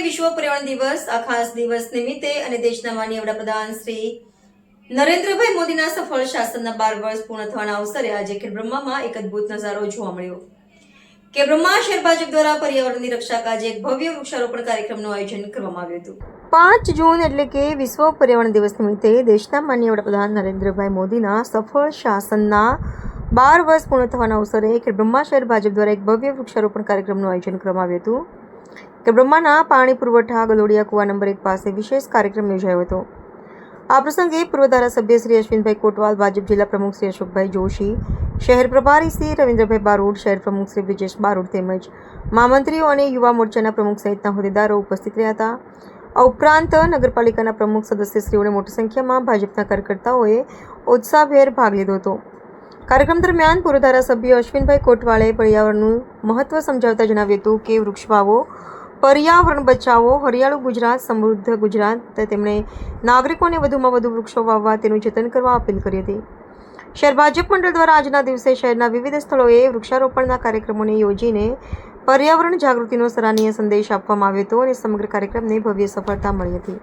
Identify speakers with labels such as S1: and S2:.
S1: વિશ્વ પર્યાવરણ દિવસ આ ખાસ દિવસ નિમિત્તે અને દેશના માનનીય વડાપ્રધાન શ્રી નરેન્દ્રભાઈ મોદીના સફળ શાસનના 12 વર્ષ પૂર્ણ થવાના અવસરે આજે ખેડબ્રહ્મામાં એક અદ્ભુત નજારો જોવા મળ્યો. ખેડબ્રહ્મા શહેર ભાજપ દ્વારા પર્યાવરણની રક્ષા કાજે એક ભવ્ય વૃક્ષારોપણ કાર્યક્રમનું આયોજન કરવામાં આવ્યું હતું. 5 જૂન એટલે કે વિશ્વ પર્યાવરણ દિવસ નિમિત્તે દેશના માનનીય વડાપ્રધાન નરેન્દ્રભાઈ મોદીના સફળ શાસનના 12 વર્ષ પૂર્ણ થવાના અવસરે ખેડબ્રહ્મા શહેર ભાજપ દ્વારા એક ભવ્ય વૃક્ષારોપણ કાર્યક્રમનું આયોજન કરવામાં આવ્યું હતું. ખેડબ્રહ્માના પાણી પુરવઠા ગલોડિયા કુવા નંબર 1 પાસે વિશેષ કાર્યક્રમ યોજાયો હતો. આ પ્રસંગે પૂર્વ ધારાસભ્ય શ્રી અશ્વિનભાઈ કોટવાલ, ભાજપ જિલ્લા પ્રમુખ શ્રી અશોકભાઈ જોશી, શહેર પ્રભારી શ્રી રવિન્દ્રભાઈ બારોટ, શહેર પ્રમુખ શ્રી બ્રિજેશ બારોટ તેમજ મહામંત્રીઓ અને યુવા મોરચાના પ્રમુખ સહિતના હોદ્દેદારો ઉપસ્થિત રહ્યા હતા. આ ઉપરાંત નગરપાલિકાના પ્રમુખ સદસ્યશ્રીઓને મોટી સંખ્યામાં ભાજપના કાર્યકર્તાઓએ ઉત્સાહભેર ભાગ લીધો હતો. કાર્યક્રમ દરમિયાન પૂર્વ ધારાસભ્ય અશ્વિનભાઈ કોટવાલે પર્યાવરણનું મહત્વ સમજાવતા જણાવ્યું હતું કે વૃક્ષ વાવો, પર્યાવરણ બચાવો, હરિયાળું ગુજરાત, સમૃદ્ધ ગુજરાત. તેમણે નાગરિકોને વધુમાં વધુ વૃક્ષો વાવવા, તેનું જતન કરવા અપીલ કરી હતી. શહેર ભાજપ મંડળ દ્વારા આજના દિવસે શહેરના વિવિધ સ્થળોએ વૃક્ષારોપણના કાર્યક્રમોને યોજીને પર્યાવરણ જાગૃતિનો સરાહનીય સંદેશ આપવામાં આવ્યો હતો અને સમગ્ર કાર્યક્રમને ભવ્ય સફળતા મળી હતી.